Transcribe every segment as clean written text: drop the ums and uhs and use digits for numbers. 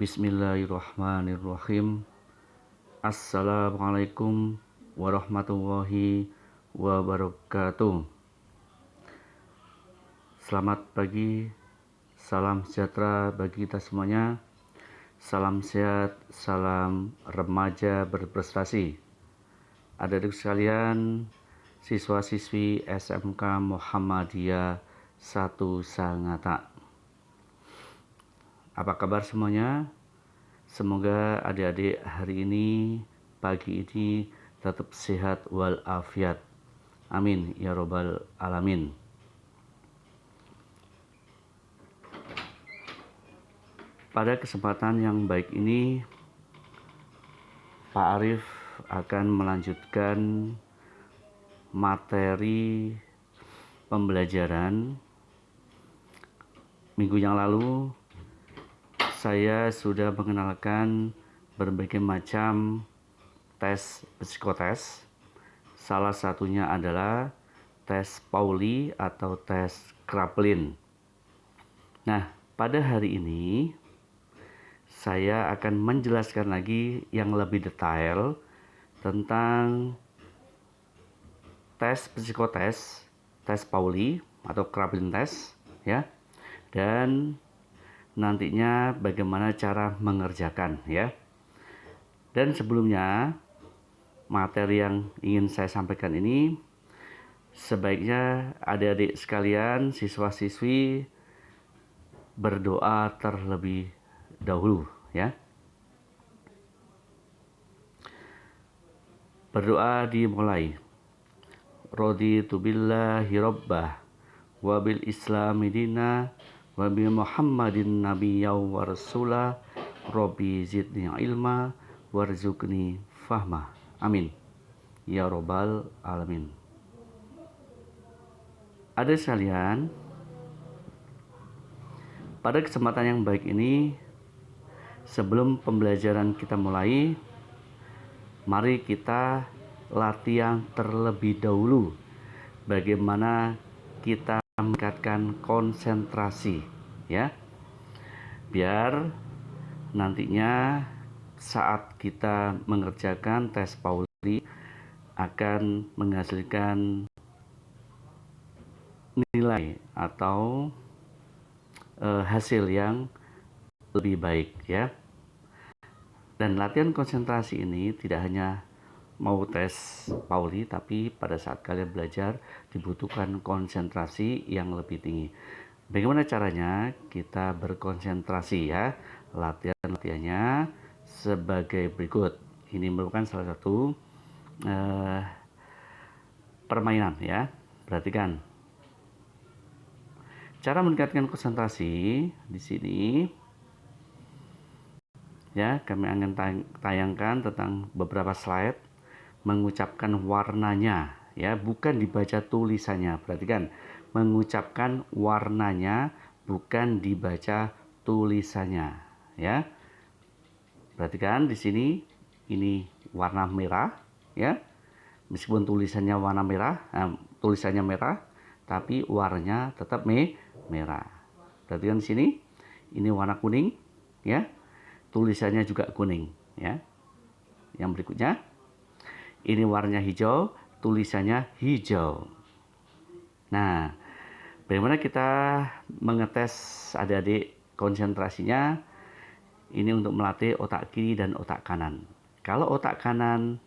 Bismillahirrahmanirrahim. Assalamualaikum warahmatullahi wabarakatuh. Selamat pagi, salam sejahtera bagi kita semuanya. Salam sehat, salam remaja berprestasi. Adik-adik sekalian, siswa-siswi SMK Muhammadiyah 1 Sangatta. Apa kabar semuanya? Semoga adik-adik hari ini, pagi ini tetap sehat walafiat. Amin ya robbal alamin. Pada kesempatan yang baik ini, Pak Arif akan melanjutkan materi pembelajaran. Minggu yang lalu saya sudah mengenalkan berbagai macam tes psikotes. Salah satunya adalah tes Pauli atau tes Kraepelin. Nah, pada hari ini saya akan menjelaskan lagi yang lebih detail tentang tes psikotes, tes Pauli atau Kraepelin test, ya. Dan nantinya bagaimana cara mengerjakan, ya. Dan sebelumnya, materi yang ingin saya sampaikan ini sebaiknya adik-adik sekalian, siswa-siswi berdoa terlebih dahulu, ya. Berdoa dimulai. Raditu billahi rabbah wa bil islami dina wa bi Muhammadin nabiyya wa rasulah rabbi zidni ilma warzuqni fahma. Amin ya robbal alamin. Ada sekalian, pada kesempatan yang baik ini, sebelum pembelajaran kita mulai, mari kita latihan terlebih dahulu bagaimana kita meningkatkan konsentrasi, ya. Biar nantinya saat kita mengerjakan tes Pauli akan menghasilkan nilai atau hasil yang lebih baik, ya. Dan latihan konsentrasi ini tidak hanya mau tes Pauli, tapi pada saat kalian belajar dibutuhkan konsentrasi yang lebih tinggi. Bagaimana caranya kita berkonsentrasi, ya? Latihannya sebagai berikut. Ini merupakan salah satu permainan, ya. Perhatikan. Cara meningkatkan konsentrasi di sini, ya, kami akan tayangkan tentang beberapa slide mengucapkan warnanya, ya, bukan dibaca tulisannya. Perhatikan, mengucapkan warnanya bukan dibaca tulisannya, ya. Perhatikan di sini ini warna merah, ya. Meskipun tulisannya warna merah, tulisannya merah, tapi warnanya tetap merah. Perhatikan di sini ini warna kuning, ya. Tulisannya juga kuning, ya. Yang berikutnya ini warnanya hijau, tulisannya hijau. Nah, bagaimana kita mengetes adik-adik konsentrasinya? Ini untuk melatih otak kiri dan otak kanan. Kalau otak kanan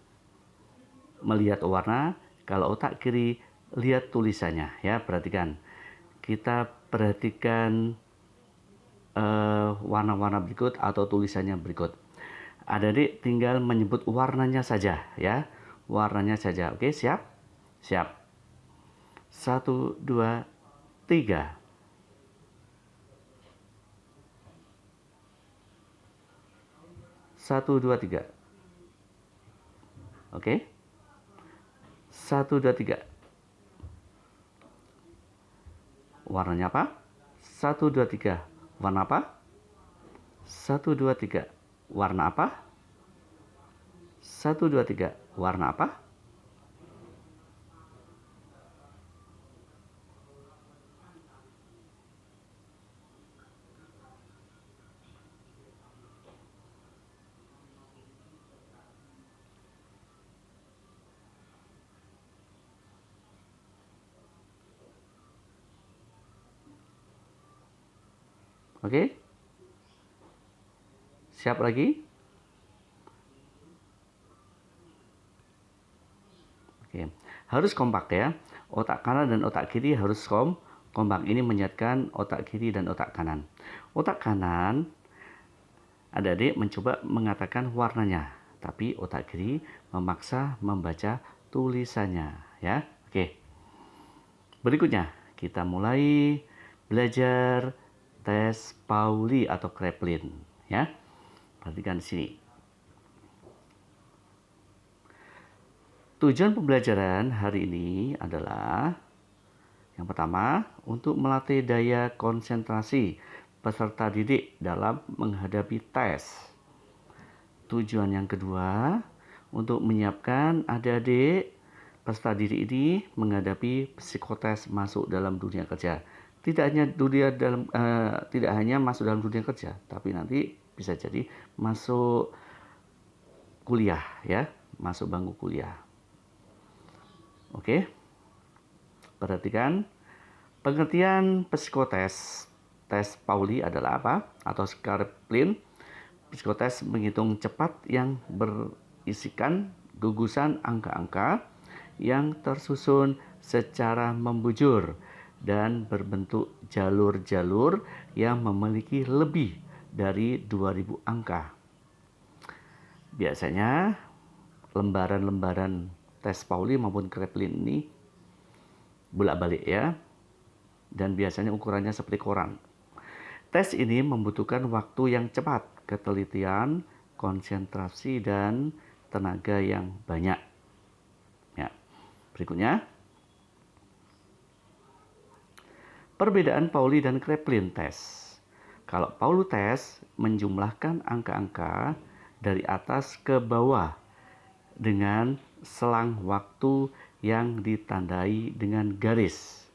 melihat warna, kalau otak kiri lihat tulisannya, ya. Perhatikan. Kita perhatikan warna-warna berikut atau tulisannya berikut. Adik-adik tinggal menyebut warnanya saja, ya. Warnanya saja. Oke, siap? Siap. 1, 2, 3. Satu, dua, tiga. Oke. 1, 2, 3. Warnanya apa? 1, 2, 3. Warna apa? 1, 2, 3. Warna apa? 1, 2, 3. Warna apa? Oke? Siap lagi? Oke. Harus kompak ya. Otak kanan dan otak kiri harus kompak. Ini mengingatkan otak kiri dan otak kanan. Otak kanan, adik-adik mencoba mengatakan warnanya, tapi otak kiri memaksa membaca tulisannya ya. Oke. Berikutnya, kita mulai belajar tes Pauli atau Kraepelin ya. Perhatikan di sini. Tujuan pembelajaran hari ini adalah yang pertama, untuk melatih daya konsentrasi peserta didik dalam menghadapi tes. Tujuan yang kedua, untuk menyiapkan adik-adik peserta didik ini menghadapi psikotes masuk dalam dunia kerja. Tidak hanya masuk dalam dunia kerja, tapi nanti bisa jadi masuk kuliah ya, masuk bangku kuliah. Oke. Perhatikan, pengertian psikotes. Tes Pauli adalah apa? Atau Kraepelin. Psikotes menghitung cepat yang berisikan gugusan angka-angka yang tersusun secara membujur dan berbentuk jalur-jalur yang memiliki lebih dari 2000 angka. Biasanya lembaran-lembaran tes Pauli maupun Kraepelin ini bolak-balik ya, dan biasanya ukurannya seperti koran. Tes ini membutuhkan waktu yang cepat, ketelitian, konsentrasi, dan tenaga yang banyak. Ya. Berikutnya, perbedaan Pauli dan Kraepelin tes. Kalau Pauli tes menjumlahkan angka-angka dari atas ke bawah dengan selang waktu yang ditandai dengan garis.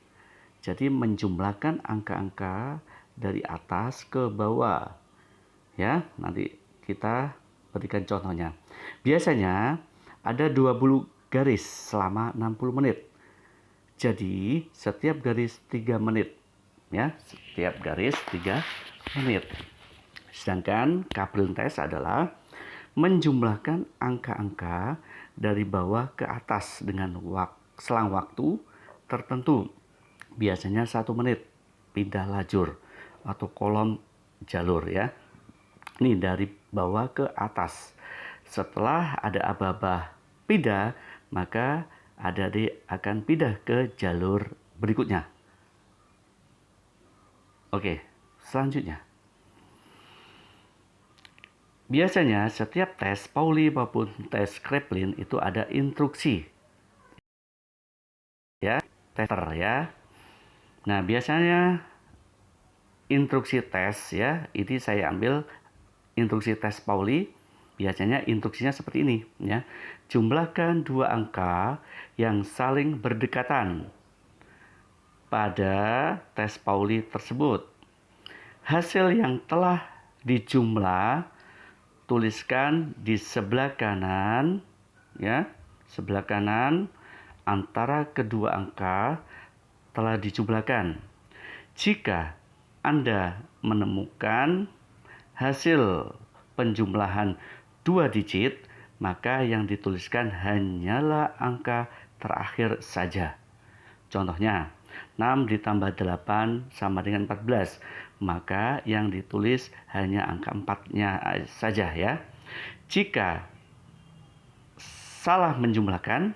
Jadi menjumlahkan angka-angka dari atas ke bawah. Ya, nanti kita berikan contohnya. Biasanya ada 20 garis selama 60 menit. Jadi setiap garis 3 menit. Ya, setiap garis 3 menit. Sedangkan Kraepelin tes adalah menjumlahkan angka-angka dari bawah ke atas dengan selang waktu tertentu. Biasanya 1 menit, pindah lajur atau kolom jalur ya. Ini dari bawah ke atas. Setelah ada aba-aba pindah, maka adik akan pindah ke jalur berikutnya. Oke, selanjutnya. Biasanya setiap tes Pauli maupun tes Kraepelin itu ada instruksi. Ya, tester ya. Nah, biasanya instruksi tes ya, ini saya ambil instruksi tes Pauli. Biasanya instruksinya seperti ini ya. Jumlahkan 2 angka yang saling berdekatan pada tes Pauli tersebut. Hasil yang telah dijumlah tuliskan di sebelah kanan ya, sebelah kanan antara kedua angka telah dijumlahkan. Jika Anda menemukan hasil penjumlahan 2 digit, maka yang dituliskan hanyalah angka terakhir saja. Contohnya, 6 ditambah 8 sama dengan 14. Maka yang ditulis hanya angka 4-nya saja ya. Jika salah menjumlahkan,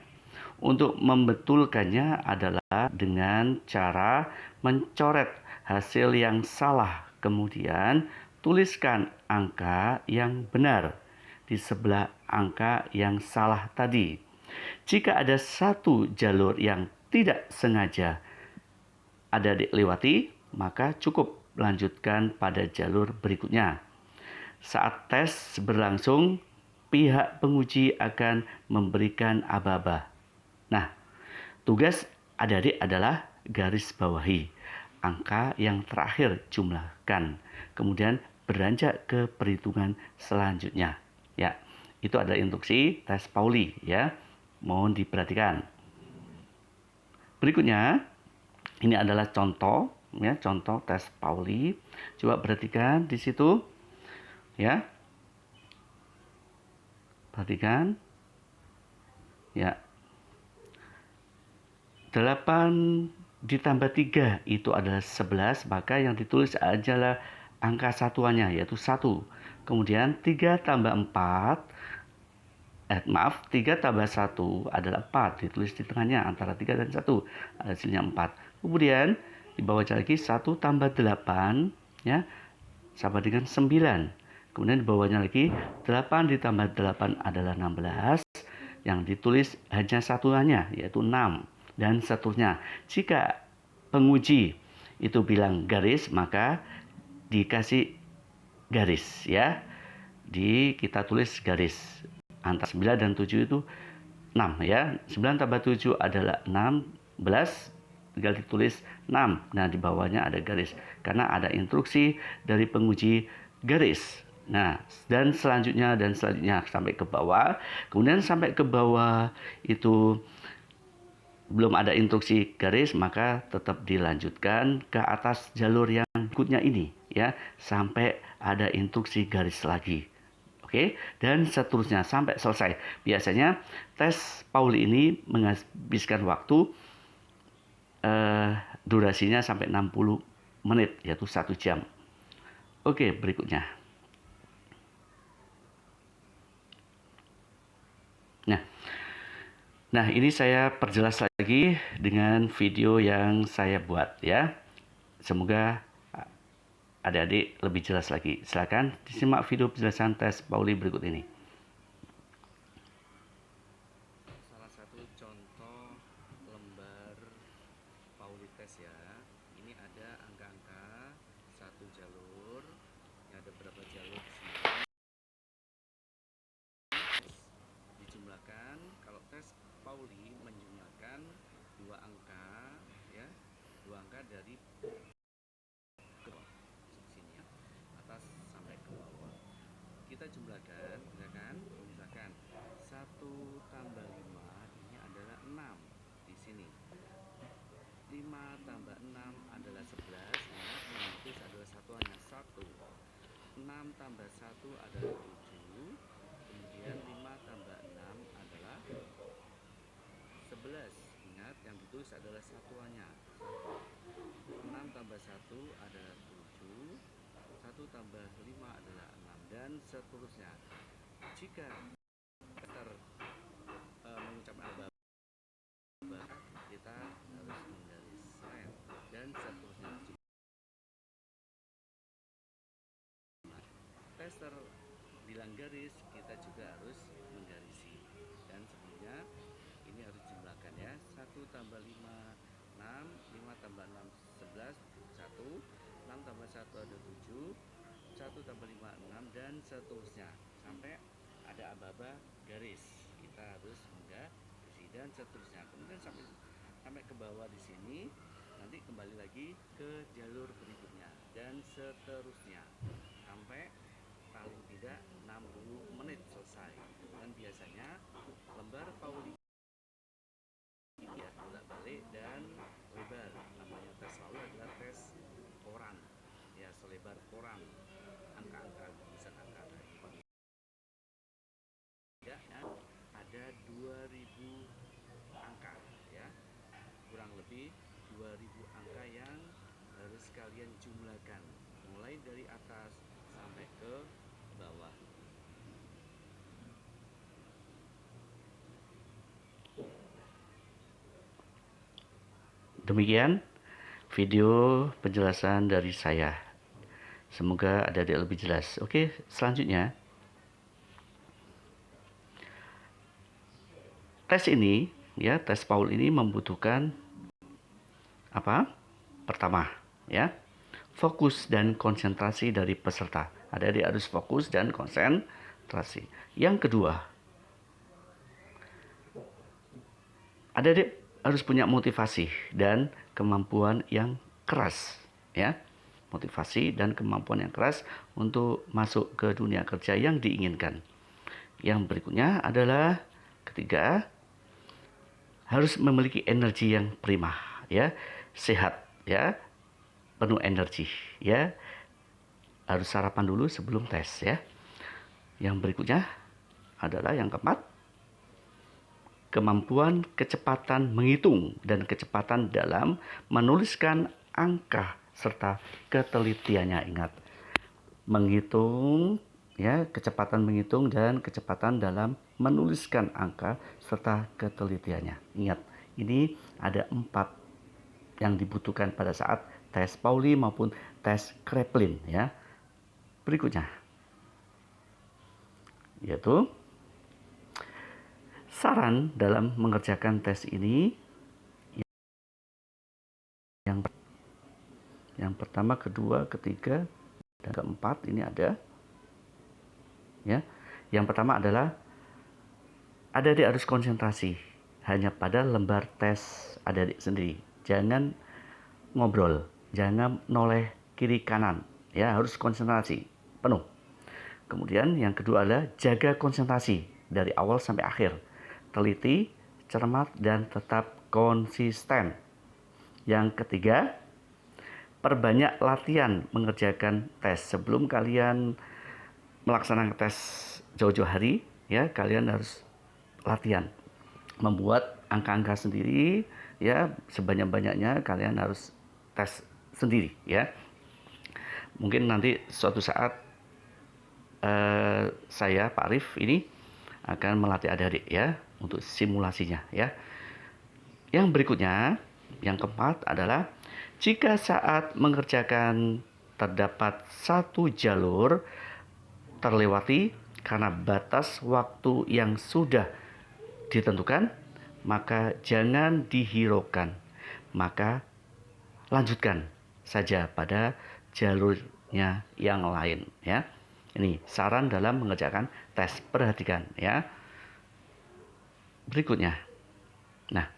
untuk membetulkannya adalah dengan cara mencoret hasil yang salah. Kemudian tuliskan angka yang benar di sebelah angka yang salah tadi. Jika ada satu jalur yang tidak sengaja adik lewati, maka cukup lanjutkan pada jalur berikutnya. Saat tes berlangsung, pihak penguji akan memberikan aba-aba. Nah, tugas adik-adik adalah garis bawahi angka yang terakhir jumlahkan, kemudian beranjak ke perhitungan selanjutnya. Ya, itu adalah instruksi tes Pauli ya. Mohon diperhatikan. Berikutnya, ini adalah contoh ya, contoh tes Pauli. Coba perhatikan di situ, ya. Perhatikan, ya. 8 ditambah 3 itu adalah 11, maka yang ditulis adalah angka satuannya, yaitu 1. Kemudian 3 tambah 4, 3 tambah 1 adalah 4, ditulis di tengahnya antara 3 dan 1, hasilnya 4. Kemudian di bawahnya lagi 1 tambah 8, ya, sama dengan 9. Kemudian di bawahnya lagi 8 ditambah 8 adalah 16, yang ditulis hanya satuannya, yaitu 6, dan seterusnya. Jika penguji itu bilang garis, maka dikasih garis, ya. Kita tulis garis. Antara 9 dan 7 itu 6, ya. 9 tambah 7 adalah 16, tinggal ditulis 6. Nah, di bawahnya ada garis karena ada instruksi dari penguji garis. Nah, dan selanjutnya sampai ke bawah. Kemudian sampai ke bawah itu belum ada instruksi garis, maka tetap dilanjutkan ke atas jalur yang berikutnya ini, ya, sampai ada instruksi garis lagi. Oke, dan seterusnya sampai selesai. Biasanya tes Pauli ini menghabiskan waktu durasinya sampai 60 menit, yaitu 1 jam. Oke, berikutnya. Nah, ini saya perjelas lagi dengan video yang saya buat, ya. Semoga adik-adik lebih jelas lagi. Silakan disimak video penjelasan tes Pauli berikut ini. Salah satu contoh lembar Pauli tes, ya. Ini ada angka-angka satu jalur. Ini ada berapa jalur di sini? Dijumlahkan. Kalau tes Pauli menjumlahkan dua angka, ya. Dua angka dari atas sampai ke bawah. Kita jumlahkan, misalkan 1 tambah 5 ini adalah 6 di sini. 5 tambah 6 adalah 11, yang ditulis adalah satuannya 1. 6 tambah 1 adalah 7. Kemudian 5 tambah 6 adalah 11. Ingat, yang ditulis adalah satuannya. 6 tambah 1 adalah 7. 1 tambah 5 adalah 6, dan seterusnya. Jika mengucapkan aba-aba, kita harus menggaris len, dan seterusnya. Tester bilang garis, kita juga harus menggarisi. Dan sebelumnya ini harus dijumlahkan, ya. 1 tambah 5, 6. 5 tambah 6, 11. 1. 6 tambah 1 ada 7. 1 tambah 5, 6, dan seterusnya. Sampai ada aba-aba garis, kita harus menggarisi, dan seterusnya. Kemudian sampai ke bawah di sini, nanti kembali lagi ke jalur berikutnya, dan seterusnya. Sampai paling tidak 60 menit selesai. Dan biasanya lembar Pauli ya bolak-balik dan lebar. Namanya tes Pauli adalah tes koran, ya, selebar koran. Angka-angka bisa angka ya, ada 2000 angka, ya, kurang lebih 2000 angka yang harus kalian jumlahkan mulai dari atas sampai ke bawah. Demikian video penjelasan dari saya. Semoga adik-adik lebih jelas. Oke, selanjutnya. Tes ini, ya, tes Paul ini membutuhkan apa? Pertama, ya, fokus dan konsentrasi dari peserta. Adik-adik harus fokus dan konsentrasi. Yang kedua, adik-adik harus punya motivasi dan kemampuan yang keras, ya. Motivasi dan kemampuan yang keras untuk masuk ke dunia kerja yang diinginkan. Yang berikutnya adalah ketiga, harus memiliki energi yang prima, ya, sehat, ya, penuh energi ya. Harus sarapan dulu sebelum tes ya. Yang berikutnya adalah yang keempat, kemampuan kecepatan menghitung dan kecepatan dalam menuliskan angka serta ketelitiannya. Ingat, menghitung ya, kecepatan menghitung dan kecepatan dalam menuliskan angka serta ketelitiannya. Ingat, ini ada 4 yang dibutuhkan pada saat tes Pauli maupun tes Kraepelin ya. Berikutnya yaitu saran dalam mengerjakan tes ini. Yang pertama, kedua, ketiga, dan keempat ini ada ya. Yang pertama adalah adik-adik harus konsentrasi hanya pada lembar tes adik-adik sendiri. Jangan ngobrol, jangan noleh kiri kanan ya, harus konsentrasi penuh. Kemudian yang kedua adalah jaga konsentrasi dari awal sampai akhir. Teliti, cermat, dan tetap konsisten. Yang ketiga, perbanyak latihan mengerjakan tes. Sebelum kalian melaksanakan tes jauh-jauh hari, ya kalian harus latihan. Membuat angka-angka sendiri, ya sebanyak-banyaknya kalian harus tes sendiri, ya. Mungkin nanti suatu saat saya Pak Arif ini akan melatih adik-adik ya untuk simulasinya ya. Yang berikutnya, yang keempat adalah jika saat mengerjakan terdapat satu jalur terlewati karena batas waktu yang sudah ditentukan, maka jangan dihiraukan, maka lanjutkan saja pada jalurnya yang lain ya. Ini saran dalam mengerjakan tes, perhatikan ya. Berikutnya, nah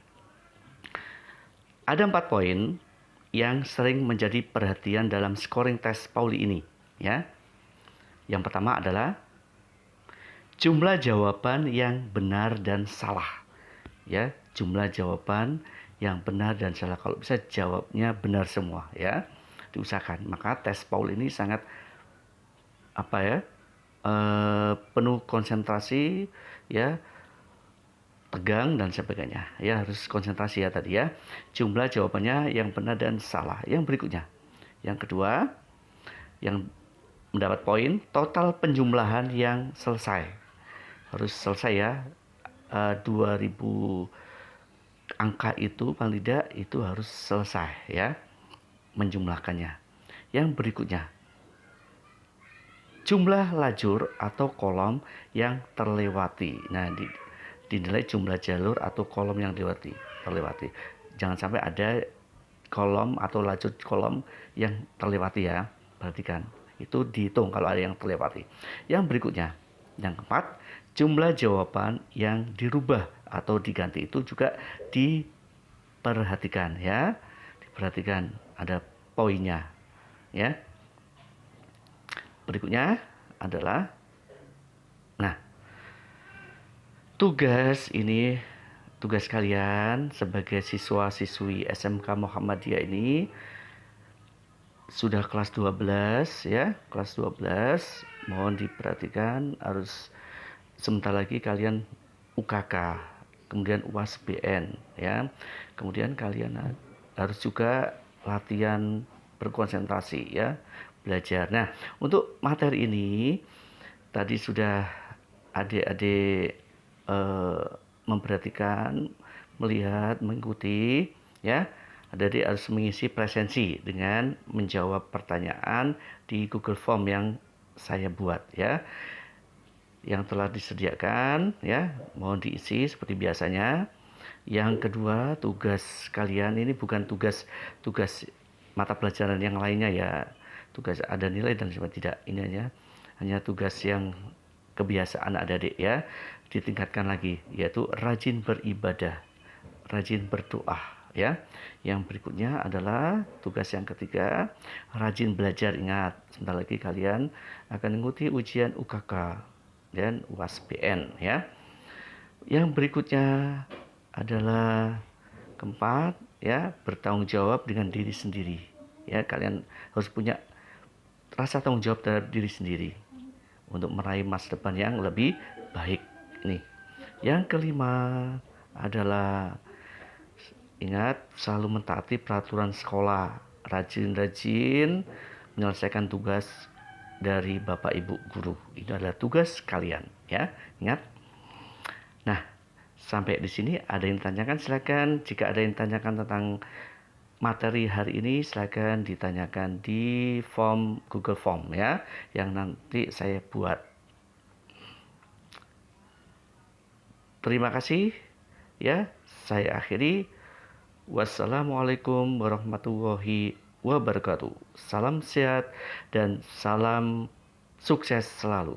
ada 4 poin yang sering menjadi perhatian dalam scoring tes Pauli ini ya. Yang pertama adalah jumlah jawaban yang benar dan salah ya. Jumlah jawaban yang benar dan salah, kalau bisa jawabnya benar semua ya, diusahakan. Maka tes Pauli ini sangat penuh konsentrasi ya, tegang dan sebagainya ya, harus konsentrasi ya tadi ya. Jumlah jawabannya yang benar dan salah. Yang berikutnya, yang kedua, yang mendapat poin total penjumlahan yang selesai, harus selesai ya. 2000 angka itu paling tidak itu harus selesai ya menjumlahkannya. Yang berikutnya, jumlah lajur atau kolom yang terlewati. Nah, dinilai jumlah jalur atau kolom yang terlewati. Jangan sampai ada kolom atau lajur kolom yang terlewati ya. Perhatikan, itu dihitung kalau ada yang terlewati. Yang berikutnya, yang keempat, jumlah jawaban yang dirubah atau diganti itu juga diperhatikan ya. Diperhatikan, ada poinnya ya. Berikutnya adalah, nah, tugas kalian sebagai siswa-siswi SMK Muhammadiyah ini sudah kelas 12 ya, kelas 12, mohon diperhatikan, harus sebentar lagi kalian UKK, kemudian UAS BN ya. Kemudian kalian harus juga latihan berkonsentrasi ya, belajar. Nah, untuk materi ini tadi sudah adik-adik memperhatikan, melihat, mengikuti ya. Adik-adik harus mengisi presensi dengan menjawab pertanyaan di Google Form yang saya buat ya, yang telah disediakan ya, mohon diisi seperti biasanya. Yang kedua, tugas kalian ini bukan tugas mata pelajaran yang lainnya ya, tugas ada nilai dan sebagainya, tidak. Ini hanya tugas yang kebiasaan adik-adik ya, ditingkatkan lagi, yaitu rajin beribadah, rajin berdoa ya. Yang berikutnya adalah tugas yang ketiga, rajin belajar. Ingat, sebentar lagi kalian akan mengikuti ujian UKK dan UAS BN ya. Yang berikutnya adalah keempat ya, bertanggung jawab dengan diri sendiri ya. Kalian harus punya rasa tanggung jawab terhadap diri sendiri untuk meraih masa depan yang lebih baik. Ini. Yang kelima adalah ingat selalu mentaati peraturan sekolah, rajin-rajin menyelesaikan tugas dari Bapak Ibu guru. Itu adalah tugas kalian, ya. Ingat. Nah, sampai di sini ada yang ditanyakan, silakan. Jika ada yang ditanyakan tentang materi hari ini, silakan ditanyakan di form Google Form, ya, yang nanti saya buat. Terima kasih, ya. Saya akhiri. Wassalamualaikum warahmatullahi wabarakatuh. Salam sehat dan salam sukses selalu.